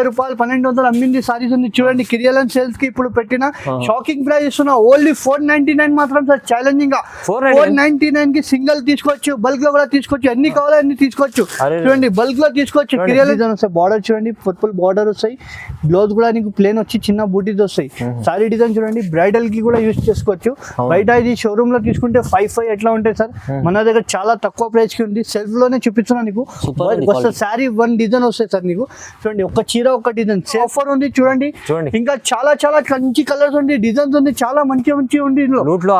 రూపాయలు 1200 అమ్మింది సారీస్ ఉంది చూడండి. కిరియలన్ సేల్స్ కి ఇప్పుడు పెట్టిన షాకింగ్ ప్రైస్ ఇస్తున్నా ఓన్లీ 499 మాత్రం సార్. ఛాలెంజింగ్ గా 499 కి సింగిల్ తీసుకోవచ్చు, బల్క్ లో కూడా తీసుకోవచ్చు, ఎన్ని కావాలో అన్ని తీసుకోవచ్చు. చూడండి బల్క్ లో తీసుకోవచ్చు. కిరియలన్ వస్తాయి, బార్డర్ చూడండి పర్పుల్ బార్డర్ వస్తాయి, బ్లౌజ్ కూడా నీకు ప్లేన్ వచ్చి చిన్న బూటీస్ వస్తాయి. సారీ డిజైన్ చూడండి, బ్రైడల్ కి కూడా యూజ్ చేసుకోవచ్చు. బయట ఇది షోరూమ్ లో తీసుకుంటే 5 ఎట్లా ఉంటాయి సార్, మన దగ్గర చాలా తక్కువ ప్రైస్ కి ఉంది. సెల్ఫ్ లోనే చూపిస్తున్నా నీకు. శారీ 1 డిజైన్ వస్తాయి సార్ నీకు. చూడండి ఒక చీర ఒక డిజైన్ ఆఫర్ ఉంది చూడండి. ఇంకా చాలా చాలా మంచి కలర్స్ ఉంది, డిజైన్స్ ఉంది, చాలా మంచి మంచి ఉంది. లూట్ లో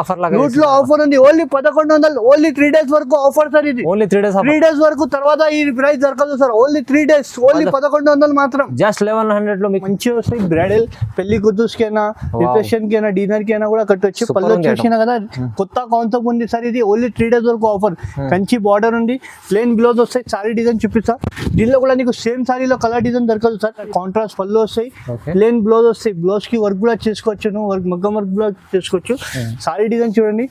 ఆఫర్ ఉంది ఓన్లీ 1100, ఓన్లీ 3 days వరకు ఆఫర్ సార్. ఇది ఓన్లీ 3 days వరకు, తర్వాత ఈ ప్రైస్ దొరకదు సార్. ఓన్లీ 3 days, ఓన్లీ 1100 మాత్రం. జస్ట్ 1100 లో మంచి వస్తాయి. బ్రైడల్ పెళ్లి కుదుర్స్కైనా, రిసెప్షన్ కి అయినా, డిన్నర్ కి అయినా కూడా కట్టొచ్చు. పళ్ళు చూసినా కదా కొత్త కాన్సెప్ట్ ఉంది సార్. ఇది ఓన్లీ 3 days వరకు ఆఫర్. కంచి బార్డర్ ఉంది, ప్లేన్ బ్లౌజ్ వస్తాయి. సారీ డిజైన్ చూపిస్తా. దీనిలో కూడా నీకు సేమ్ సారీలో కలర్ డిజైన్ దొరకదు సార్. కాంట్రాస్ట్ పళ్ళు వస్తాయి, ప్లేన్ బ్లౌజ్ వస్తాయి. బ్లౌజ్ కి వర్క్ కూడా చేసుకోవచ్చు, మగ్గం వర్క్ కూడా చేసుకోవచ్చు. సారీ డిజైన్ చూడండి,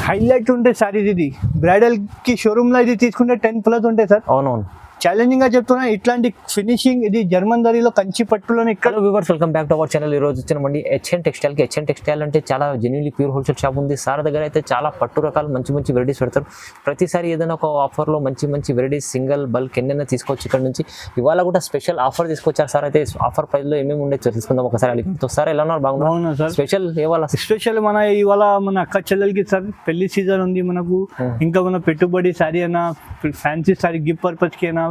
హైలైట్ ఉంటాయి సారీస్. ఇది బ్రైడల్ కి షోరూమ్ లో ఇది తీసుకుంటే 10+ ఉంటాయి సార్. అవునవును, ఛాలెంజింగ్ గా చెప్తున్నా. ఇట్లాంటి ఫినిషింగ్ ఇది జర్మన్ దరిలో కంచి పట్టులోనే. ఇక్కడ viewers welcome back to our channel. ఈ రోజు వచ్చినామండి HN టెక్స్టైల్ కి. HN టెక్స్టైల్ అంటే చాలా జెన్యూన్లీ ప్యూర్ హోల్సేల్ షాప్ ఉంది. సార్ దగ్గర అయితే చాలా పట్టు రకాలు మంచి మంచి వెరైటీస్ పెడతారు. ప్రతిసారి ఏదైనా ఒక ఆఫర్ లో మంచి మంచి వెరైటీస్ సింగిల్ బల్క్ ఎన్నైనా తీసుకోవచ్చు ఇక్కడ నుంచి. ఇవాళ కూడా స్పెషల్ ఆఫర్ తీసుకొచ్చారు సార్. అయితే ఆఫర్ ప్రైస్ లో ఏమేమి ఉండే తెలుసుకుందాం ఒకసారి. అడిగితో సార్ ఎలా ఉన్నారు? బాగున్నా సార్. స్పెషల్ ఇవాళ స్పెషల్ ఇవాళ మన అక్క చెల్లెలకి సార్ పెళ్లి సీజన్ ఉంది మనకు. ఇంకా మన పెట్టుబడి సారీ అయినా, ఫ్యాన్సీ సారీ గిఫ్ట్ పర్పస్ కి అయినా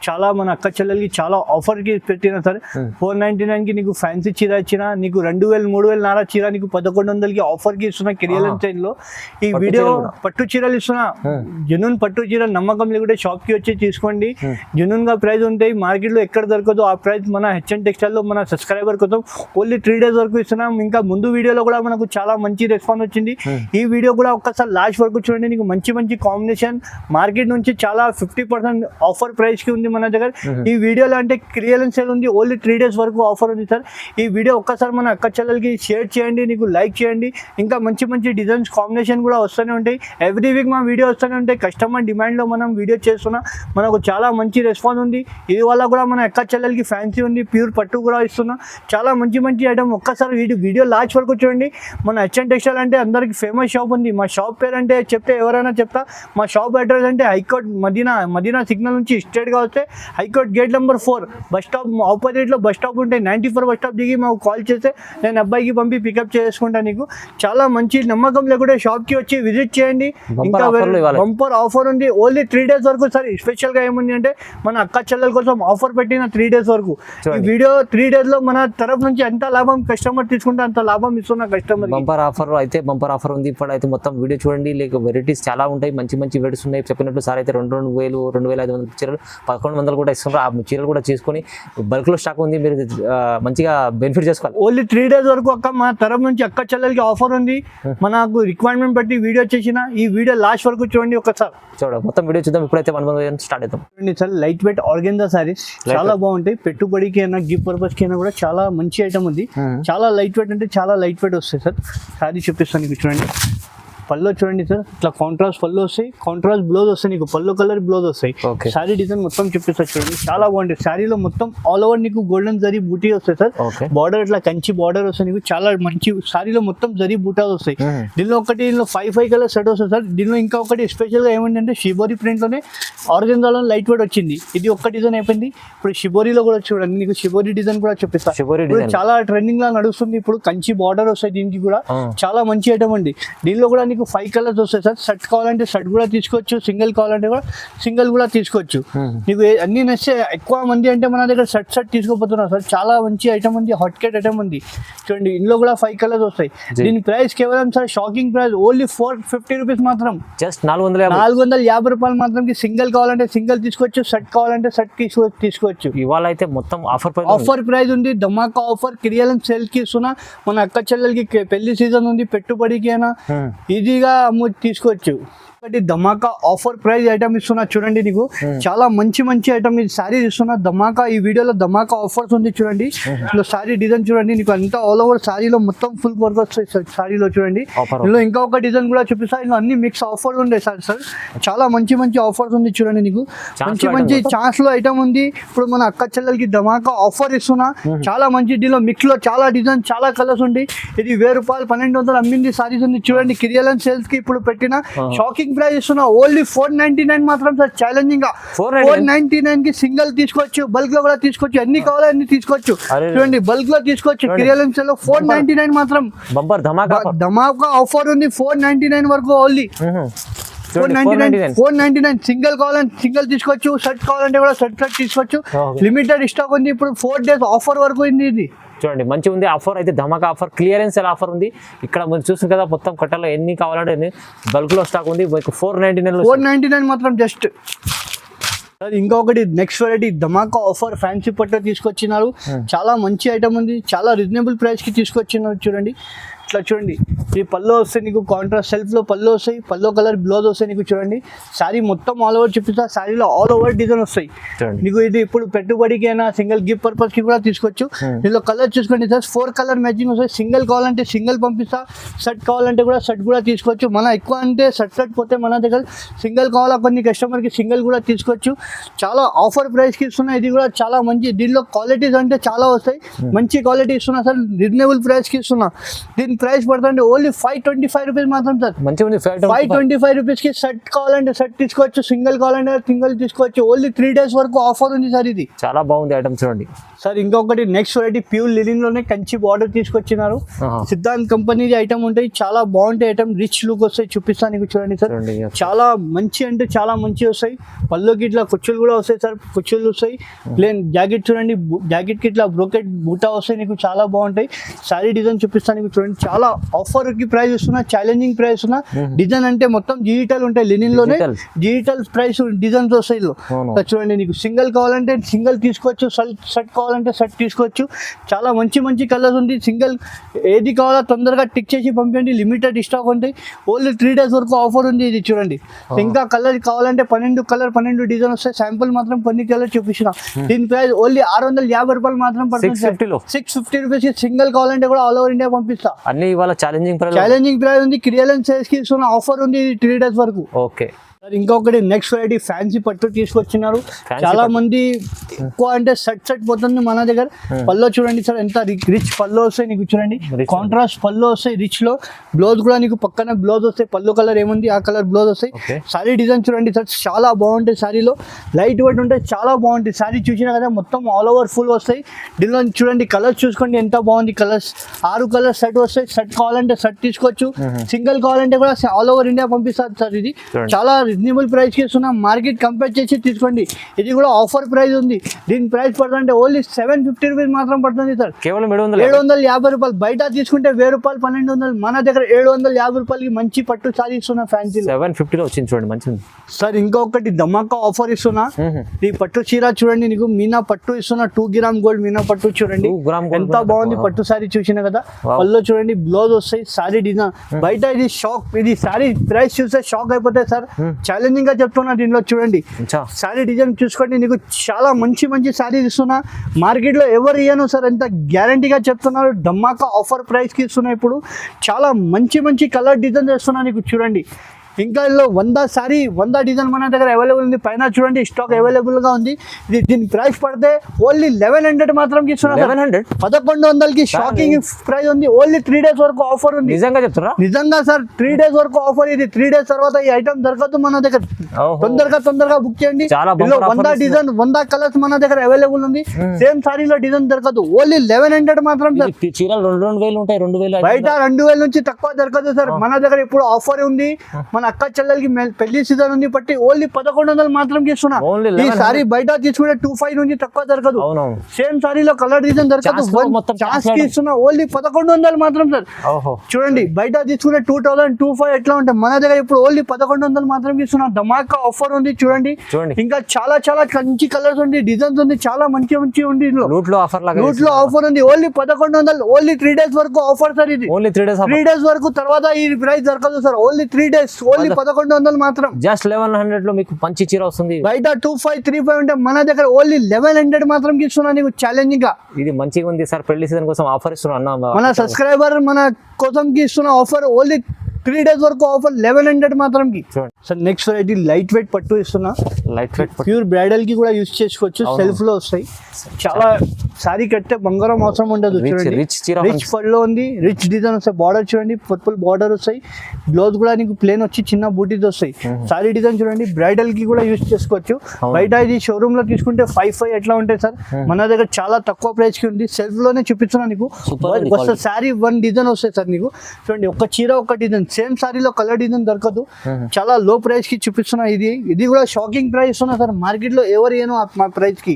చాలా మన అక్క చెల్లెలకి చాలా ఆఫర్ కి పెట్టినా సార్. 499 కి నీకు ఫ్యాన్సీ చీర ఇచ్చినా, నీకు 2000-3000 నారా చీర నీకు 1100 కి ఆఫర్ కి ఇస్తున్నా. కిరియలన్ స్టైల్ లో ఈ వీడియో పట్టు చీరలు ఇస్తున్నా. జెన్యూన్ పట్టు చీరలు నమ్మకం లేకుంటే షాప్ కి వచ్చి తీసుకోండి. జెన్యూన్ గా ప్రైస్ ఉంటాయి, మార్కెట్ లో ఎక్కడ దొరకదు ఆ ప్రైస్ మన HN టెక్స్టైల్ లో మన సబ్స్క్రైబర్ కోసం ఓన్లీ 3 days వరకు ఇస్తున్నాం. ఇంకా ముందు వీడియోలో కూడా మనకు చాలా మంచి రెస్పాన్స్ వచ్చింది. ఈ వీడియో కూడా ఒక్కసారి లాస్ట్ వరకు చూడండి. నీకు మంచి మంచి కాంబినేషన్ మార్కెట్ నుంచి చాలా 50% ఆఫర్ ప్రైస్ కి ఉంది మన దగ్గర. ఈ వీడియోలో అంటే క్రియలన్ సేల్ ఉంది, ఓన్లీ 3 days వరకు ఆఫర్ ఉంది సార్. ఈ వీడియో ఒక్కసారి మన అక్క చెల్లెలకి షేర్ చేయండి, నీకు లైక్ చేయండి. ఇంకా మంచి మంచి డిజైన్స్ కాంబినేషన్ కూడా వస్తూనే ఉంటాయి. ఎవ్రీ వీక్ మా వీడియో వస్తూనే ఉంటాయి. కస్టమర్ డిమాండ్ లో మనం వీడియో చేస్తున్నా. మనకు చాలా మంచి రెస్పాన్స్ ఉంది. ఇది వల్ల కూడా మన అక్క చెల్లెలకి ఫ్యాన్సీ ఉంది, ప్యూర్ పట్టు కూడా ఇస్తున్నా. చాలా మంచి మంచి ఐటమ్. ఒక్కసారి వీడియో లాస్ట్ వరకు చూడండి. మన HN టెక్స్టైల్ అంటే అందరికి ఫేమస్ షాప్ ఉంది. మా షాప్ పేరు అంటే చెప్తే ఎవరైనా చెప్తా. మా షాప్ అడ్రస్ అంటే హైకోర్ట్ మదీనా సిగ్నల్ నుంచి స్ట్రైట్ గా వస్తే high court gate number 4 bus stop opposite లో బస్ స్టాప్ ఉంటాయి. 94 బస్ స్టాప్ దిగి మాకు కాల్ చేస్తే నేను అబ్బాయికి పంపి పికప్ చేసుకుంటాను. నీకు చాలా మంచి నమ్మకం లేకుంటే షాప్ కి వచ్చి విజిట్ చేయండి. ఇంకా బంపర్ ఆఫర్ ఉంది ఓన్లీ 3 days వరకు సార్. స్పెషల్ గా ఏముంది అంటే మన అక్క చెల్లెల కోసం ఆఫర్ పెట్టిన 3 days వరకు. ఈ వీడియో 3 days లో మన తరఫు నుంచి ఎంత లాభం కస్టమర్ తీసుకుంటే అంత లాభం ఇస్తున్న కస్టమర్. బంపర్ ఆఫర్ అయితే బంపర్ ఆఫర్ ఉంది. ఇప్పుడు అయితే మొత్తం వీడియో చూడండి. లేక వెరైటీస్ చాలా ఉంటాయి, మంచి మంచి వెరైటీస్ ఉన్నాయి. చెప్పినట్టు సార్ అయితే 2500 చీరలు 1100 కూడా ఇస్తున్నారు. ఆ చీరలు కూడా చేసుకొని బల్క్ లో స్టాక్ ఉంది, మీరు మంచిగా బెనిఫిట్ చేసుకోవాలి. ఓన్లీ 3 days వరకు అక్క మన తరఫు నుంచి అక్క చెల్లెలకి ఆఫర్ ఉంది. మనకు రిక్వైర్మెంట్ బట్టి వీడియో చేసిన. ఈ వీడియో లాస్ట్ వరకు చూడండి ఒకసారి. చూడండి మొత్తం వీడియో చూద్దాం. ఇప్పుడైతే 1 స్టార్ట్ అవుతాం. Sir light weight organza saris చాలా బాగుంటాయి. పెట్టుబడికి అయినా గిఫ్ట్ పర్పస్ కి అయినా కూడా చాలా మంచి ఐటమ్ ఉంది. చాలా లైట్ వెయిట్ అంటే చాలా లైట్ వెయిట్ వస్తాయి సార్. సారీ చూపిస్తాను నీకు చూడండి. పళ్ళు చూడండి సార్, ఇట్లా కాంట్రాస్ట్ పళ్ళు వస్తాయి, కాంట్రాస్ట్ బ్లౌజ్ వస్తాయి. నీకు పళ్ళు కలర్ బ్లౌజ్ వస్తాయి. శారీ డిజైన్ మొత్తం చూపిస్తారు చూడండి, చాలా బాగుంటాయి. శారీలో మొత్తం ఆల్ ఓవర్ నీకు గోల్డెన్ జరీ బూటీ వస్తాయి సార్. బార్డర్ ఇట్లా కంచి బార్డర్ వస్తాయి. నీకు చాలా మంచి శారీలో మొత్తం జరీ బూటాలు వస్తాయి. దీనిలో ఒకటి 5 కలర్ సెట్ వస్తుంది సార్. దీనిలో ఇంకా ఒకటి స్పెషల్ గా ఏమంటే షిబోరి ప్రింట్ లోనే ఆర్గెన్జాలో లైట్ వెయిట్ వచ్చింది. ఇది ఒక్క డిజైన్ అయిపోయింది. ఇప్పుడు షిబోరిలో కూడా చూడండి, నీకు షిబోరి డిజైన్ కూడా చూపిస్తాను. చాలా ట్రెండింగ్ లా నడుస్తుంది ఇప్పుడు. కంచి బార్డర్ వస్తాయి దీనికి కూడా. చాలా మంచి ఐటమ్ అండి. దీనిలో కూడా 5 కలర్స్ వస్తాయి సార్. షర్ట్ కావాలంటే షర్ట్ కూడా తీసుకోవచ్చు, సింగిల్ కావాలంటే కూడా సింగిల్ కూడా తీసుకోవచ్చు. నీకు అన్ని నచ్చే. ఎక్కువ మంది అంటే మన దగ్గర షర్ట్ తీసుకోపోతున్నారు సార్. చాలా మంచి ఐటమ్ ఉంది, హాట్ కేట్ ఐటమ్ ఉంది చూడండి. ఇందులో కూడా 5 కలర్స్ వస్తాయి. దీని ప్రైస్ కేవలం sir shocking price only 450 rupees మాత్రం. జస్ట్ 450 రూపాయలు మాత్రం. సింగిల్ కావాలంటే సింగిల్ తీసుకోవచ్చు, షర్ట్ కావాలంటే షర్ట్ తీసుకోవచ్చు. ఇవాళ అయితే మొత్తం ఆఫర్ ప్రైస్ ఉంది. ధమాకా ఆఫర్ కిరియలన్ సేల్ కి ఇస్తున్నా. మన అక్క చెల్లెలకి పెళ్లి సీజన్ ఉంది, పెట్టుబడికి అయినా ఈజీగా తీసుకోవచ్చు. ఒకటి ధమాకా ఆఫర్ ప్రైస్ ఐటమ్ ఇస్తున్నా చూడండి, నీకు చాలా మంచి మంచి ఐటమ్ ఇది సారీ ఇస్తున్నా ధమాకా. ఈ వీడియోలో ధమాకా ఆఫర్స్ ఉంది చూడండి. ఇందులో సారీ డిజైన్ చూడండి, నీకు అంతా ఆల్ ఓవర్ సారీలో మొత్తం ఫుల్ వర్క్ వస్తాయి సారీలో చూడండి. ఇందులో ఇంకా ఒక డిజైన్ కూడా చూపిస్తా. ఇంకా అన్ని మిక్స్ ఆఫర్ ఉండే సార్ చాలా మంచి మంచి ఆఫర్స్ ఉంది చూడండి, నీకు మంచి మంచి ఛాన్స్ లో ఐటమ్ ఉంది. ఇప్పుడు మన అక్క చెల్లెలకి ధమాకా ఆఫర్ ఇస్తున్నా, చాలా మంచి దీనిలో మిక్స్ లో చాలా డిజైన్ చాలా కలర్స్ ఉంది. ఇది 1000 రూపాయలు 1200 అమ్మింది సారీస్ ఉంది చూడండి. కిరియల్ సేల్స్ కి ఇప్పుడు పెట్టిన షాకింగ్ ప్రైస్ ఇస్తున్నా ఓన్లీ 499 మాత్రం సార్. ఛాలెంజింగ్ గా 499 కి సింగిల్ తీసుకోవచ్చు, బల్క్ లో కూడా తీసుకోవచ్చు, ఎన్ని కావాలో అన్ని తీసుకోవచ్చు చూడండి. బల్క్ లో తీసుకోవచ్చు కిరియల్ సేల్ లో 499 మాత్రం ధమాకా ఆఫర్ ఉంది. 499 వరకు ఓన్లీ 499 సింగిల్ కావాలంటే సింగిల్ తీసుకోవచ్చు, షర్ట్ కావాలంటే కూడా షర్ట్ తీసుకోవచ్చు. లిమిటెడ్ స్టాక్ ఉంది ఇప్పుడు 4 days ఆఫర్ వరకు ఉంది ఇది చూడండి. మంచిగా ఉంది ఆఫర్ అయితే ధమాకా ఆఫర్, క్లియరెన్స్ ఆఫర్ ఉంది. ఇక్కడ మీరు చూసిన కదా మొత్తం కట్టలో ఎన్ని కావాలంటే బల్క్ లో స్టాక్ ఉంది. 499 మాత్రం జస్ట్. ఇంకొకటి నెక్స్ట్ వెరైటీ ధమాకా ఆఫర్ ఫ్యాన్సీ పట్టు తీసుకొచ్చినారు. చాలా మంచి ఐటమ్ ఉంది, చాలా రీజనబుల్ ప్రైస్ కి తీసుకొచ్చినారు చూడండి. ఇట్లా చూడండి, ఈ పళ్ళు వస్తాయి నీకు కాంట్రాస్ట్ సెల్ఫ్ లో పళ్ళు వస్తాయి, పల్లో కలర్ బ్లౌజ్ వస్తాయి నీకు చూడండి. శారీ మొత్తం ఆల్ ఓవర్ చూపిస్తా, శారీలో ఆల్ ఓవర్ డిజైన్ వస్తాయి నీకు. ఇది ఇప్పుడు పెట్టుబడికి అయినా సింగిల్ గిఫ్ట్ పర్పస్ కి కూడా తీసుకోవచ్చు. దీనిలో కలర్ చూసుకోండి సార్, 4 కలర్ మ్యాచింగ్ వస్తాయి. సింగిల్ కావాలంటే సింగిల్ పంపిస్తా, షర్ట్ కావాలంటే కూడా షర్ట్ కూడా తీసుకోవచ్చు. మన ఎక్కువ అంటే షర్ట్ పోతే మన దగ్గర సింగిల్ కావాలా కొన్ని కస్టమర్ కి సింగిల్ కూడా తీసుకోవచ్చు. చాలా ఆఫర్ ప్రైస్ కి ఇస్తున్నా, ఇది కూడా చాలా మంచి. దీనిలో క్వాలిటీస్ అంటే చాలా వస్తాయి, మంచి క్వాలిటీ ఇస్తున్నా సార్. రీజనబుల్ ప్రైస్ కి ఇస్తున్నా. దీని ప్రైస్ పడుతుంది ఓన్లీ 525 రూపీస్ మాత్రం సార్. 525 రూపీస్ కి షర్ట్ కావాలంటే షర్ట్ తీసుకోవచ్చు, సింగిల్ కావాలంటే సింగిల్ తీసుకోవచ్చు. ఓన్లీ 3 days వరకు ఆఫర్ ఉంది సార్. ఇది చాలా బాగుంది ఐటమ్ చూడండి సార్. ఇంకొకటి నెక్స్ట్ వెరైటీ ప్యూర్ లినిన్ లోనే కంచి బార్డర్ తీసుకొచ్చినారు. సిద్ధాంత్ కంపెనీ ఐటమ్ ఉంటాయి, చాలా బాగుంటాయి ఐటమ్, రిచ్ లుక్ వస్తాయి. చూపిస్తాను నీకు చూడండి సార్. చాలా మంచి అంటే చాలా మంచి వస్తాయి. పళ్ళుకి ఇట్లా కుచ్చులు కూడా వస్తాయి సార్, కుచ్చులు వస్తాయి. ప్లేన్ జాకెట్ చూడండి, జాకెట్ కి ఇట్లా బ్రోకెట్ బూటా వస్తాయి నీకు, చాలా బాగుంటాయి. సారీ డిజైన్ చూపిస్తాను నీకు చూడండి. చాలా ఆఫర్ కి ప్రైస్ ఇస్తున్నా, ఛాలెంజింగ్ ప్రైస్ ఉన్నా. డిజైన్ అంటే మొత్తం డిజిటల్ ఉంటాయి, లినిన్ లోనే డిజిటల్ ప్రైస్ డిజైన్స్ వస్తాయి చూడండి. నీకు సింగిల్ కావాలంటే సింగిల్ తీసుకోవచ్చు, షర్ట్ కావాలంటే షర్ట్ తీసుకోవచ్చు. చాలా మంచి మంచి కలర్స్ ఉంది. సింగిల్ ఏది కావాలో తొందరగా టిక్ చేసి పంపించండి, లిమిటెడ్ స్టాక్ ఉంటాయి. ఓన్లీ 3 days వరకు ఆఫర్ ఉంది ఇది చూడండి. ఇంకా కలర్ కావాలంటే 12 డిజైన్ వస్తాయి. శాంపుల్ మాత్రం కొన్ని కలర్ చూపించిన. దీని ప్రైస్ ఓన్లీ 650 రూపాయలు మాత్రం పడుతుంది. 650 రూపీస్ సింగిల్ కావాలంటే కూడా ఆల్ ఓవర్ ఇండియా పంపిస్తా. అన్ని ఇవాళ ఛాలెంజింగ్ ప్రైస్ ఉంది. క్లియరెన్స్ సేల్స్ కి ఇస్తున్న ఆఫర్ ఉంది 3 days వరకు. ఓకే. ఇంకొకటి నెక్స్ట్ వెరైటీ ఫ్యాన్సీ పట్టు తీసుకొచ్చినారు. చాలా మంది ఎక్కువ అంటే షర్ట్ పోతుంది మన దగ్గర. పల్లో చూడండి సార్, ఎంత రిచ్ పల్లో వస్తాయి నీకు చూడండి. కాంట్రాస్ట్ పల్లో వస్తాయి రిచ్ లో. బ్లౌజ్ కూడా నీకు పక్కన బ్లౌజ్ వస్తాయి, పల్లో కలర్ ఏముంది ఆ కలర్ బ్లౌజ్ వస్తాయి. సారీ డిజైన్ చూడండి సార్, చాలా బాగుంటాయి. సారీలో లైట్ వెయిట్ ఉంటాయి, చాలా బాగుంటాయి. సారీ చూసినా కదా మొత్తం ఆల్ ఓవర్ ఫుల్ వస్తాయి. దీనిలో చూడండి కలర్స్ చూసుకోండి ఎంత బాగుంది. కలర్స్ 6 కలర్స్ షర్ట్ వస్తాయి. షర్ట్ కావాలంటే షర్ట్ తీసుకోవచ్చు, సింగిల్ కావాలంటే కూడా ఆల్ ఓవర్ ఇండియా పంపిస్తారు సార్. ఇది చాలా రీజనబుల్ ప్రైస్ కి ఇస్తున్నా, మార్కెట్ కంపేర్ చేసి తీసుకోండి. ఇది కూడా ఆఫర్ ప్రైస్ ఉంది. దీని ప్రైస్ పడుతుంటే ఓన్లీ 750 రూపీస్ మాత్రం పడుతుంది సార్. కేవలం 750 రూపాయలు. బయట తీసుకుంటే 1000 రూపాయలు 1200. మన దగ్గర 750 రూపాయలకి మంచి పట్టు సారీ ఇస్తున్నా ఫ్యాన్సీ. 750 లో వచ్చింది చూడండి, మంచిది సార్. ఇంకొకటి ధమాకా ఆఫర్ ఇస్తున్నా. ఈ పట్టు చీర చూడండి, నీకు మీనా పట్టు ఇస్తున్నా. 2 గ్రామ్ గోల్డ్ మీనా పట్టు చూడండి, ఎంత బాగుంది పట్టు సారీ చూసిన కదా. పళ్ళు చూడండి, బ్లౌజ్ వస్తాయి. సారీ డిజైన్ బయట ఇది షాక్. ఇది సారీ ప్రైస్ చూస్తే షాక్ అయిపోతాయి సార్. ఛాలెంజింగ్ గా చెప్తున్నా. దీనిలో చూడండి సారీ డిజైన్ చూసుకోండి, నీకు చాలా మంచి మంచి సారీ ఇస్తున్నా. మార్కెట్ లో ఎవరు ఇయ్యను సార్, ఎంత గ్యారంటీగా చెప్తున్నారు. ధమాకా ఆఫర్ ప్రైస్ కి ఇస్తున్నా. ఇప్పుడు చాలా మంచి మంచి కలర్ డిజైన్ చేస్తున్నా నీకు చూడండి. ఇంకా ఇందులో 100 డిజైన్ మన దగ్గర అవైలబుల్ ఉంది. పైన చూడండి స్టాక్ అవైలబుల్ గా ఉంది. ఇది దీని ప్రైస్ పడితే ఓన్లీ 1100 మాత్రం ఇస్తున్నా. 1100కి షాకింగ్ ప్రైస్ ఉంది. ఓన్లీ 3 days వరకు ఆఫర్ ఉంది. నిజంగా చెప్తారా? నిజంగా సార్, 3 days వరకు ఆఫర్. ఇది 3 days తర్వాత ఈ ఐటమ్ దొరకదు మన దగ్గర. తొందరగా బుక్ చేయండి. 100 డిజైన్ 100 కలర్స్ మన దగ్గర అవైలబుల్ ఉంది. సేమ్ సారీలో డిజైన్ దొరకదు. ఓన్లీ 1100 మాత్రం సార్. చీరలు 2000 ఉంటాయి, 2000 బయట 2000 నుంచి తక్కువ దొరకదు సార్. మన దగ్గర ఇప్పుడు ఆఫర్ ఉంది. మన అక్క చెల్లెలకి పెళ్లి సీజన్ ఉంది బట్టి ఓన్లీ 1100 మాత్రం తీసుకున్నా. ఈ సారీ బయట తీసుకుంటే 25 నుంచి తక్కువ దొరకదు. సేమ్ సారీలో కలర్ డిజైన్ దొరకదు. ఇస్తున్నా ఓన్లీ 1100 మాత్రం సార్. చూడండి బయట తీసుకుంటే 2000, 25 ఎట్లా ఉంటాయి. మన దగ్గర ఇప్పుడు ఓన్లీ 1100 మాత్రం ఇస్తున్నా. ధమాకా ఆఫర్ ఉంది చూడండి. ఇంకా చాలా మంచి కలర్స్ ఉంది, డిజైన్స్ ఉంది, చాలా మంచి ఉంది. లూట్ లో ఆఫర్ ఉంది. ఓన్లీ 1100. ఓన్లీ 3 days వరకు ఆఫర్ సార్. ఇది ఓన్లీ 3 days వరకు. తర్వాత ఈ ప్రైస్ దొరకదు సార్. Only 3 days. ఓన్లీ 1100 మాత్రం. జస్ట్ 1100 లో మీకు మంచి చీర వస్తుంది. బయట 2535 ఉంటే మన దగ్గర ఓన్లీ 1100 మాత్రం ఇస్తున్నా నీకు ఛాలెంజింగ్ గా. ఇది మంచిగా ఉంది సార్, పెళ్లి సీజన్ కోసం ఆఫర్ ఇస్తున్నా అన్న. మన సబ్స్క్రైబర్ మన కోసం ఇస్తున్న ఆఫర్ ఓన్లీ 3 days వరకు ఆఫర్ 1100 మాత్రం కి. Sir next variety light weight పట్టు ఇస్తున్నా. లైట్ వెయిట్ ప్యూర్ బ్రైడల్ కి కూడా యూజ్ చేసుకోవచ్చు. సెల్ఫ్ లో వస్తాయి. చాలా సారీ కట్టే బంగారం అవసరం ఉండదు. రిచ్ చీర, రిచ్ పళ్ళు ఉంది, రిచ్ డిజైన్ వస్తాయి. బార్డర్ చూడండి, పర్పుల్ బార్డర్ వస్తాయి. బ్లౌజ్ కూడా నీకు ప్లేన్ వచ్చి చిన్న బూటీస్ వస్తాయి. సారీ డిజైన్ చూడండి, బ్రైడల్ కి కూడా యూజ్ చేసుకోవచ్చు. బయట ఇది షోరూమ్ లో తీసుకుంటే 5 ఎట్లా ఉంటాయి సార్, మన దగ్గర చాలా తక్కువ ప్రైస్ కి ఉంది. సెల్ఫ్ లోనే చూపిస్తున్నా నీకు. వస్తే సారీ 1 డిజైన్ వస్తాయి సార్ నీకు. చూడండి, ఒక చీర ఒక డిజైన్, సేమ్ సారీలో కలర్ డిజైన్ దొరకదు. చాలా లో ప్రైస్ కి చూపిస్తున్నా. ఇది కూడా షాకింగ్ ప్రైస్ ఉన్నా సార్, మార్కెట్ లో ఎవరు ఏనో మా ప్రైస్ కి.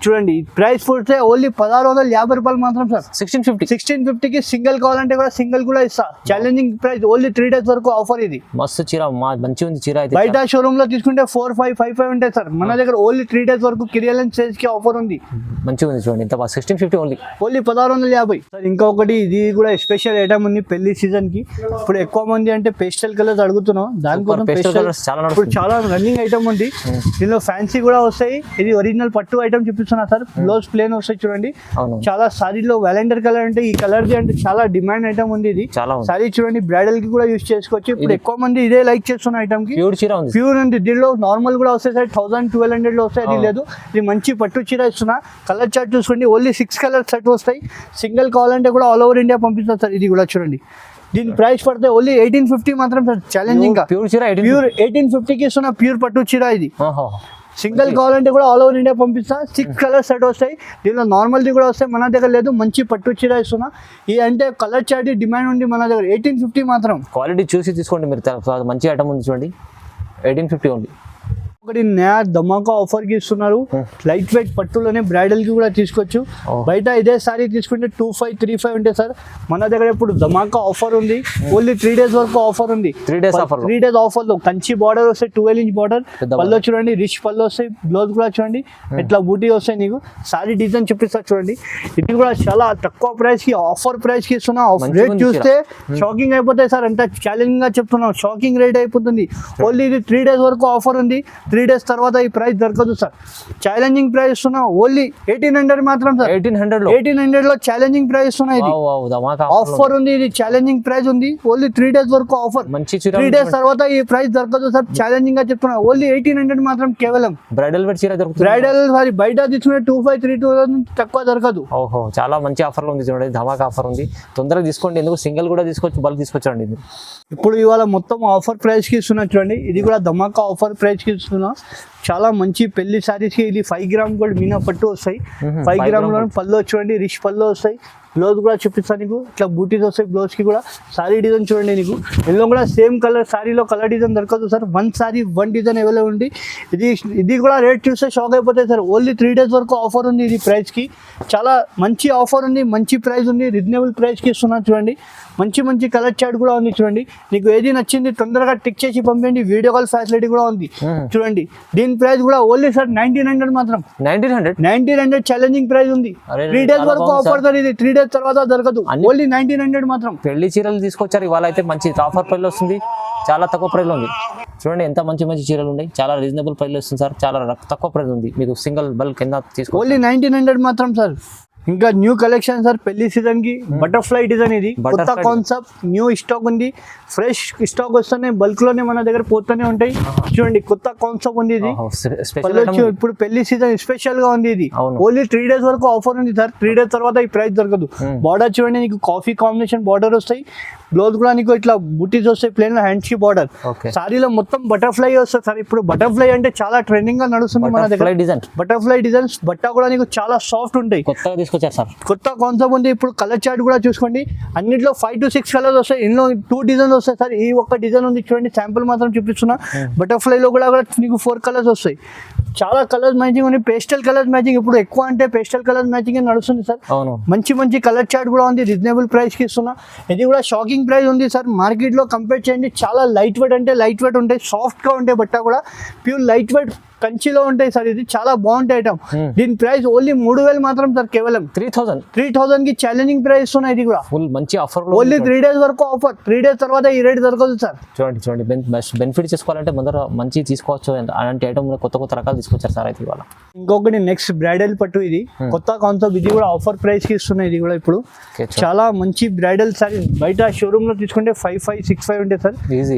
చూడండి, ప్రైస్ పుడితే ఓన్లీ 1650 రూపాయలు మాత్రం సార్. 1650 కి సింగిల్ కావాలంటే కూడా సింగిల్ కూడా ఇస్తా. ఛాలెంజింగ్ ప్రైస్, ఓన్లీ 3 days వరకు ఆఫర్ ఇది. మస్తు చీర, మంచి ఉంది చీర. అయితే బయట షోరూమ్ లో తీసుకుంటే 4555 ఉంటాయి సార్, మన దగ్గర ఓన్లీ 3 days వరకు కిరియల్ సేల్స్ కి ఆఫర్ ఉంది. మంచిగా ఉంది చూడండి, ఇంత 1650 ఓన్లీ 1650 సార్. ఇంకొకటి ఇది కూడా స్పెషల్ ఐటమ్ ఉంది పెళ్లి సీజన్ కి. ఇప్పుడు ఎక్కువ మంది అంటే పేస్టల్ కలర్స్ అడుగుతున్నాం, దానికోసం ఇప్పుడు చాలా రన్నింగ్ ఐటమ్ ఉంది. దీనిలో ఫ్యాన్సీ కూడా వస్తాయి. ఇది ఒరిజినల్ పట్టు ఐటమ్ చూపిస్తున్నా సార్. బ్లౌజ్ ప్లేన్ వస్తాయి చూడండి. చాలా సారీలో వ్యాలెండర్ కలర్ అంటే ఈ కలర్ ది అంటే చాలా డిమాండ్ ఐటమ్ ఉంది. ఇది సారీ చూడండి, బ్రైడల్ కి కూడా యూజ్ చేసుకోవచ్చు. ఇప్పుడు ఎక్కువ మంది ఇదే లైక్ చేస్తున్న ఐటమ్ కి. ప్యూర్ ఉంది. దీనిలో నార్మల్ కూడా వస్తాయి సార్, 1200 లో వస్తాయి. అది లేదు, ఇది మంచి పట్టు చీర ఇస్తున్నా. కలర్ చార్ట్ చూసుకోండి, ఓన్లీ 6 కలర్ సెట్ వస్తాయి. సింగిల్ కావాలంటే కూడా ఆల్ ఓవర్ ఇండియా పంపిస్తారు సార్. ఇది కూడా చూడండి, దీని ప్రైస్ పడితే ఓన్లీ 1850 మాత్రం సార్. ఛాలెంజింగ్ ప్యూర్ చీర, ప్యూర్ 1850 కి ఇస్తున్నా. ప్యూర్ పట్టు చీర ఇది. సింగిల్ కావాలంటే కూడా ఆల్ ఓవర్ ఇండియా పంపిస్తా. 6 కలర్ సెట్ వస్తాయి. దీనిలో నార్మల్ది కూడా వస్తాయి, మన దగ్గర లేదు. మంచి పట్టు చీర ఇస్తున్నా. ఇది అంటే కలర్ చార్ట్ డిమాండ్ ఉంది మన దగ్గర. 1850 మాత్రం. క్వాలిటీ చూసి తీసుకోండి మీరు, మంచి ఐటమ్ ఉంది చూడండి. 1850 ఓన్లీ. ఒకటి నయా ధమాకా ఆఫర్ కి ఇస్తున్నారు. లైట్ వెయిట్ పట్టులోనే బ్రైడల్ కి కూడా తీసుకోవచ్చు. బయట ఇదే సారీ తీసుకుంటే 2535 ఉంటే సార్, మన దగ్గర ఇప్పుడు ధమాకా ఆఫర్ ఉంది. ఓన్లీ 3 days వరకు ఆఫర్ ఉంది. 3 days ఆఫర్ లో కంచి బార్డర్ వస్తాయి, 12 inch బార్డర్. పళ్ళు చూడండి, రిచ్ పళ్ళు వస్తాయి. బ్లౌజ్ కూడా చూడండి, ఇట్లా బూటీ వస్తాయి నీకు. సారీ డిజైన్ చూపిస్తా చూడండి. ఇది కూడా చాలా తక్కువ ప్రైస్ కి, ఆఫర్ ప్రైస్ కి ఇస్తున్నా. రేట్ చూస్తే షాకింగ్ అయిపోతాయి సార్. అంత ఛాలెంజింగ్ గా చెప్తున్నాం, షాకింగ్ రేట్ అయిపోతుంది. ఓన్లీ ఇది 3 days వరకు ఆఫర్ ఉంది. 3 days తర్వాత ఈ ప్రైస్ దొరకదు సార్. ఛాలెంజింగ్ ప్రైస్ ఇస్తున్నా. ఓన్లీ 1800 మాత్రం సార్. 1800 లో ఛాలెంజింగ్ ప్రైస్ ఇస్తున్నా. ఇది ఆఫర్ ఉంది, ఇది ఛాలెంజింగ్ ప్రైస్ ఉంది. ఓన్లీ 3 days వరకు ఆఫర్. 3 days తర్వాత ఈ ప్రైస్ దొరకదు సార్. ఛాలెంజింగ్ గా చెప్తున్నా. ఓన్లీ 1800 మాత్రం కేవలం. బ్రైడల్ వెయిట్ చీర దొరుకుతుంది. బ్రైడల్ సారీ బయట తీసుకునే 2532 తక్కువ దొరకదు. ఓహో, చాలా మంచి ఆఫర్ లో ఉంది చూడండి. ధమాకా ఆఫర్ ఉంది, తొందరగా తీసుకోండి. ఎందుకు సింగిల్ కూడా తీసుకోవచ్చు, బల్క్ తీసుకొచ్చండి. ఇప్పుడు ఇవాళ మొత్తం ఆఫర్ ప్రైస్ కి ఇస్తున్నా చూడండి. ఇది కూడా ధమాకా ఆఫర్ ప్రైస్ కి ఇస్తున్నా. చాలా మంచి పెళ్లి సారీస్ కి ఇది 5 గ్రామ్ గోల్డ్ మీనా పట్టు వస్తాయి. 5 గ్రామ్ లో పళ్ళు చూడండి, రిచ్ పళ్ళు వస్తాయి. బ్లౌజ్ కూడా చూపిస్తాను నీకు. ఇట్లా బూటీస్ వస్తాయి బ్లౌజ్ కి కూడా. సారీ డిజైన్ చూడండి నీకు. ఇందులో కూడా సేమ్ కలర్, సారీలో కలర్ డిజైన్ దొరకదు సార్. 1 సారీ 1 డిజైన్ అవైలబుల్ ఉంది. ఇది కూడా రేట్ చూస్తే షాక్ అయిపోతాయి సార్. ఓన్లీ 3 days వరకు ఆఫర్ ఉంది. ఇది ప్రైస్ కి చాలా మంచి ఆఫర్ ఉంది, మంచి ప్రైస్ ఉంది. రీజనబుల్ ప్రైస్ కి ఇస్తున్నా చూడండి. మంచి కలర్ చార్ట్ కూడా ఉంది చూడండి. నీకు ఏది నచ్చింది తొందరగా టిక్ చేసి పంపండి. వీడియో కాల్ ఫెసిలిటీ కూడా ఉంది చూడండి. దీని ప్రైస్ కూడా ఓన్లీ సార్ 1900 మాత్రం. 1900 ఛాలెంజింగ్ ప్రైస్ ఉంది. 3 days వరకు ఆఫర్ సార్. ఇది 3 days తర్వాత దొరకదు. ఓన్లీ 1900 మాత్రం. పెళ్లి చీరలు తీసుకొచ్చారు ఇవాళ అయితే. మంచి ఆఫర్ ప్రైస్ వస్తుంది, చాలా తక్కువ ప్రైస్ లో ఉంది చూడండి. ఎంత మంచి చీరలు ఉన్నాయి, చాలా రీజనబుల్ ప్రైస్ లో వస్తుంది సార్. చాలా తక్కువ ప్రైస్ ఉంది. మీకు సింగిల్ బల్క్ కింద తీసుకో. ఓన్లీ 1900 మాత్రం సార్. ఇంకా న్యూ కలెక్షన్ సార్ పెళ్లి సీజన్ కి. బటర్ఫ్లై డిజైన్ ఇది కొత్త కాన్సెప్ట్, న్యూ స్టాక్ ఉంది. ఫ్రెష్ స్టాక్ వస్తూనే బల్క్ లోనే మన దగ్గర పోతూనే ఉంటాయి చూడండి. కొత్త కాన్సెప్ట్ ఉంది ఇది. ఇప్పుడు పెళ్లి సీజన్ స్పెషల్ గా ఉంది ఇది. ఓన్లీ 3 days వరకు ఆఫర్ ఉంది సార్. 3 days తర్వాత ఈ ప్రైస్ దొరకదు. బార్డర్ చూడండి, నీకు కాఫీ కాంబినేషన్ బార్డర్ వస్తాయి. బ్లౌజ్ కూడా నీకు ఇట్లా బుటీస్ వస్తాయి, ప్లేన్ లో హ్యాండ్స్ కి బార్డర్. సారీలో మొత్తం బటర్ఫ్లై వస్తుంది సార్. ఇప్పుడు బటర్ఫ్లై అంటే చాలా ట్రెండింగ్ గా నడుస్తుంది మన దగ్గర. బటర్ఫ్లై డిజైన్స్ బట్ట కూడా నీకు చాలా సాఫ్ట్ ఉంటాయి. కొత్త కాన్సెప్ట్ ఉంది. ఇప్పుడు కలర్ చార్ట్ కూడా చూసుకోండి. అన్నిట్లో 5 to 6 కలర్స్ వస్తాయి. ఇందులో 2 డిజైన్స్ వస్తాయి సార్. ఈ ఒక్క డిజైన్ ఉంది చూడండి, శాంపుల్ మాత్రం చూపిస్తున్నా. బటర్ఫ్లై లో కూడా నీకు 4 కలర్స్ వస్తాయి. చాలా కలర్స్ మ్యాచింగ్ ఉంది, పేస్టల్ కలర్స్ మ్యాచింగ్ ఇప్పుడు ఎక్కువ అంటే పేస్టల్ కలర్స్ మ్యాచింగ్ నడుస్తుంది సార్. అవును, మంచి మంచి కలర్ చార్ట్ కూడా ఉంది, రీజనబుల్ ప్రైస్కి ఇస్తున్నా. ఇది కూడా షాకింగ్ ప్రైస్ ఉంది సార్, మార్కెట్లో కంపేర్ చేయండి. చాలా లైట్ వెయిట్ అంటే లైట్ వెయిట్ ఉంటాయి, సాఫ్ట్గా ఉంటాయి బట్ట కూడా, ప్యూర్ లైట్ వెయిట్ కంచిలో ఉంటాయి సార్. ఇది చాలా బాగుంటాయి ఐటమ్. దీని ప్రైస్ ఓన్లీ 3000 మాత్రం సార్, కేవలం 3000 కి ఛాలెంజింగ్ ప్రైస్ ఇస్తున్నా. ఇది కూడా ఫుల్ మంచి ఆఫర్, ఓన్లీ 3 days వరకు ఆఫర్. 3 days తర్వాత ఈ రేట్ దొరకదు సార్. చూడండి బెనిఫిట్ చేసుకోవాలంటే ముందర మంచి తీసుకోవచ్చు. అలాంటి ఐటమ్ కొత్త రకాలు తీసుకొచ్చారు సార్ అయితే ఇవాళ. ఇంకొకటి నెక్స్ట్ బ్రైడల్ పట్టు, ఇది కొత్త కాన్సెప్ట్. ఇది కూడా ఆఫర్ ప్రైస్ కి ఇస్తున్నాయి. ఇది కూడా ఇప్పుడు చాలా మంచి బ్రైడల్ సారీ. బయట షోరూమ్ లో తీసుకుంటే 5565 ఉంటాయి సార్.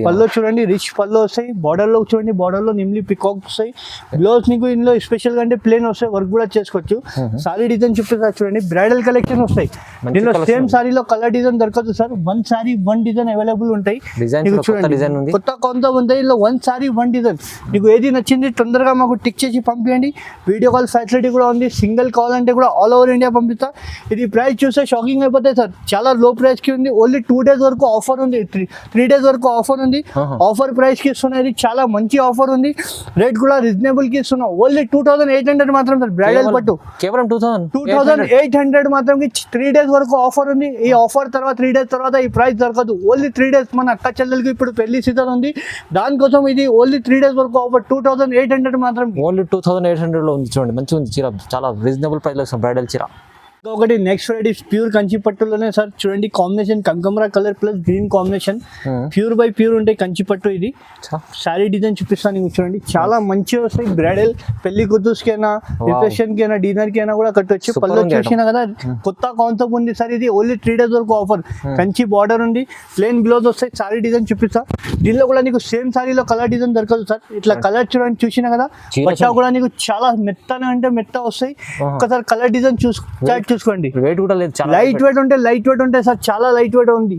పల్లో చూడండి, రిచ్ పల్లో వస్తాయి. బార్డర్ లో చూడండి, బార్డర్ లో నిమ్లీ పికాక్ వస్తాయి. బ్లౌజ్ నీకు ఇందులో స్పెషల్ గా అంటే ప్లేన్ వస్తాయి, వర్క్ కూడా చేసుకోవచ్చు. సారీ డిజైన్ చూపిస్తారు చూడండి, బ్రైడల్ కలెక్షన్ వస్తాయి. దీనిలో సేమ్ సారీలో కలర్ డిజైన్ దొరకదు సార్. 1 సారీ 1 డిజైన్ అవైలబుల్ ఉంటాయి. చూడండి కొత్త కాన్సెప్ట్ ఉంటాయి. ఇందులో 1 సారీ 1 డిజైన్. మీకు ఏది నచ్చింది తొందరగా మాకు టిక్ చేసి పంపించండి. వీడియో కాల్ ఫెసిలిటీ కూడా ఉంది. సింగిల్ కాల్ అంటే కూడా ఆల్ ఓవర్ ఇండియా పంపిస్తా. ఇది ప్రైస్ చూస్తే షాకింగ్ అయిపోతాయి సార్, చాలా లో ప్రైస్ కి ఉంది. ఓన్లీ 2 days వరకు ఆఫర్ ఉంది, 3 days వరకు ఆఫర్ ఉంది. ఆఫర్ ప్రైస్ కి ఇస్తున్నది, చాలా మంచి ఆఫర్ ఉంది. రేట్ కూడా రీజనబుల్ కి ఇస్తున్నా. ఓన్లీ 2800 మాత్రం సార్. బ్రైడల్ పట్టు కేవలం 2800 మాత్రం. 3 days వరకు ఆఫర్ ఉంది. ఈ ఆఫర్ తర్వాత 3 days తర్వాత ఈ ప్రైస్ దొరకదు. Only 3 days. మన అక్క చెల్లెలకి ఇప్పుడు పెళ్లి సీజన్ ఉంది, దానికోసం ఇది ఓన్లీ 3 days వరకు ఆఫర్. 2800 మాత్రం, ఓన్లీ 2800 లో ఉంది. చూడండి మంచిగా ఉంది చీర, చాలా రీజనబుల్ ప్రైస్ లో బ్రైడల్ చీర. ఒకటి నెక్స్ట్ వెరైటీ ప్యూర్ కంచి పట్టులోనే సార్. చూడండి కాంబినేషన్ కంకమరా colour plus green combination, pure by pure ఉంటాయి కంచి పట్టు. ఇది శారీ డిజైన్ చూపిస్తాను నీకు. చూడండి చాలా మంచిగా వస్తాయి. బ్రైడల్ పెళ్లి కూతురుకైనా, రిసెప్షన్ కి అయినా, డిన్నర్ కి అయినా కూడా కట్టొచ్చు. పళ్ళు చూసినా కదా, కొత్త కాన్సెప్ట్ ఉంది సార్. ఇది ఓన్లీ 3 days వరకు ఆఫర్. కంచి బార్డర్ ఉంది, ప్లెయిన్ బ్లౌజ్ వస్తాయి. శారీ డిజైన్ చూపిస్తా. దీనిలో కూడా నీకు సేమ్ శారీలో కలర్ డిజైన్ దొరకదు సార్. ఇట్లా కలర్ చూడండి, చూసినా కదా, పట్టా కూడా నీకు చాలా మెత్తనే అంటే మెత్త వస్తాయి. ఒకసారి కలర్ డిజైన్ చూసుకోండి. వెయిట్ కూడా లేదు, లైట్ వెయిట్ ఉంటాయి సార్, చాలా లైట్ వెయిట్ ఉంది.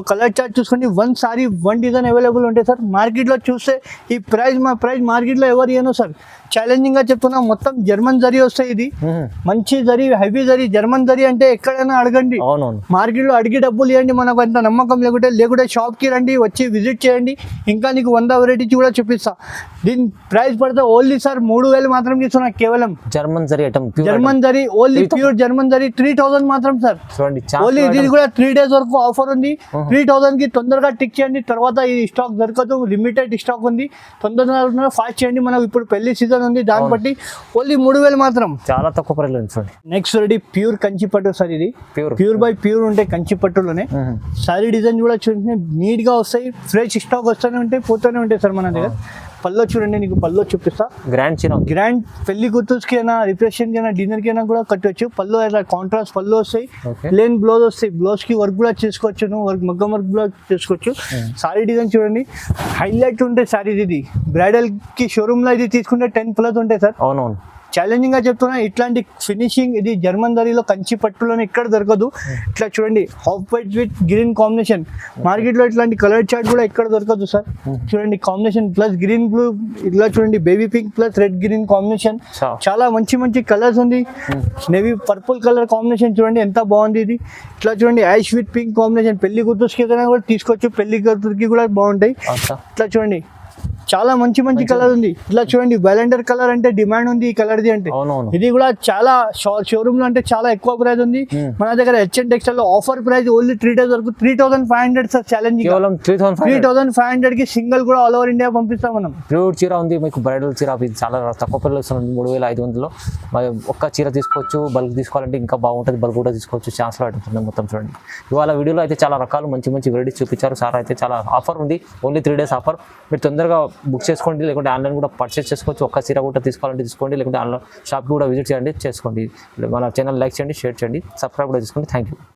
కలర్ చార్ట్ చూసుకోండి. 1 సారీ 1 డిజైన్ అవైలబుల్ ఉంటాయి సార్. మార్కెట్లో చూస్తే ఈ ప్రైస్ మార్కెట్లో ఎవరు ఏనో సార్. ఛాలెంజింగ్ గా చెప్తున్నా, మొత్తం జర్మన్ జరీ వస్తాయి. ఇది మంచి జరీ, హెవీ జరీ. జర్మన్ జరీ అంటే ఎక్కడైనా అడగండి, మార్కెట్లో అడిగి డబ్బులు ఇవ్వండి. మనకు అంత నమ్మకం లేకుంటే షాప్ కి రండి, వచ్చి విజిట్ చేయండి. ఇంకా నీకు 100 వెరైటీస్ కూడా చూపిస్తా. దీని ప్రైస్ పడితే ఓన్లీ సార్ 3000 మాత్రం ఇస్తున్నా. కేవలం German zari only pure German zari 3000 మాత్రం సార్. ఓన్లీ ఇది కూడా 3 days వరకు ఆఫర్ ఉంది. 3000 కి తొందరగా టిక్ చేయండి, తర్వాత ఈ స్టాక్ దొరకదు. లిమిటెడ్ స్టాక్ ఉంది, తొందరగా ఫాస్ట్ చేయండి. మనకు ఇప్పుడు పెళ్లి సీజన్ ఉంది, దాన్ని బట్టి ఓన్లీ 3000 మాత్రం, చాలా తక్కువ price. Next ready pure Kanchi పట్టు సార్. ఇది ప్యూర్ బై ప్యూర్ ఉంటాయి కంచి పట్టులోనే. సారీ డిజైన్ కూడా చూడండి, నీట్ గా వస్తాయి. ఫ్రెష్ స్టాక్ వస్తూనే ఉంటాయి, పోతూనే ఉంటాయి సార్ మన దగ్గర. పల్లో చూడండి, నీకు పల్లో చూపిస్తా. గ్రాండ్ పెళ్లి కూతురుకి అయినా, రిసెప్షన్ కి అయినా, డిన్నర్ కి అయినా కూడా కట్టవచ్చు. పల్లో ఇలా కాంట్రాస్ట్ పల్లో వస్తాయి. ప్లేన్ బ్లౌజ్ వస్తాయి. బ్లౌజ్ కి వర్క్ కూడా చేసుకోవచ్చు, మగ్గం వర్క్ కూడా చేసుకోవచ్చు. సారీ డిజైన్ చూడండి, హైలైట్ ఉంటాయి సారీ. ఇది బ్రైడల్ కి షోరూమ్ లో ఇది తీసుకుంటే 10+ ఉంటాయి సార్. అవునవును, ఛాలెంజింగ్ గా చెప్తున్నా. ఇట్లాంటి ఫినిషింగ్ ఇది జర్మన్ దరీలో కంచి పట్టులోనే ఇక్కడ దొరకదు. ఇట్లా చూడండి, half white with green combination. Market లో ఇట్లాంటి కలర్ చార్ట్ కూడా ఇక్కడ దొరకదు సార్. చూడండి కాంబినేషన్ ప్లస్ గ్రీన్ బ్లూ, ఇట్లా చూడండి baby pink plus red green combination. చాలా మంచి కలర్స్ ఉంది. నేవీ పర్పుల్ కలర్ కాంబినేషన్ చూడండి ఎంత బాగుంది. ఇది ఇట్లా చూడండి యాష్ విత్ పింక్ కాంబినేషన్. పెళ్లి కూతురుకి కూడా తీసుకోవచ్చు, పెళ్లి కూతురుకి కూడా బాగుంటాయి. ఇట్లా చూడండి చాలా మంచి కలర్ ఉంది. ఇట్లా చూడండి వెలండర్ కలర్ అంటే డిమాండ్ ఉంది ఈ కలర్ ది అంటే. ఇది కూడా చాలా షోరూమ్ లో అంటే చాలా ఎక్కువ ప్రైస్ ఉంది. మన దగ్గర HN టెక్స్టైల్ లో ఆఫర్ ప్రైస్ ఓన్లీ 3 days వరకు 3500 సార్. ఛాలెంజింగ్ 3500 కి సింగిల్ కూడా ఆల్ ఓవర్ ఇండియా పంపిస్తాం మనం. ప్యూర్ చీర ఉంది మీకు, బ్రైడల్ చీర. చాలా తక్కువ ప్రైస్ 3500లో ఒక్క చీర తీసుకోవచ్చు. బల్క్ తీసుకోవాలంటే ఇంకా బాగుంటుంది, బల్క్ కూడా తీసుకోవచ్చు. ఛాన్స్ ఉంటుంది మొత్తం. చూడండి ఇవాళ వీడియోలో అయితే చాలా రకాలు మంచి వెరైటీస్ చూపించారు సార్. అయితే చాలా ఆఫర్ ఉంది, ఓన్లీ 3 days ఆఫర్. మీరు తొందరగా బుక్ చేసుకోండి, లేకుంటే ఆన్లైన్ కూడా పర్చేస్ చేసుకోవచ్చు. ఒక్క చీర కూడా తీసుకోవాలంటే తీసుకోండి, లేకుంటే ఆన్లైన్ షాప్కి కూడా విజిట్ చేయండి, చేసుకోండి. మన ఛానల్ లైక్ చేయండి, షేర్ చేయండి, సబ్స్క్రైబ్ కూడా చేసుకోండి. Thank you.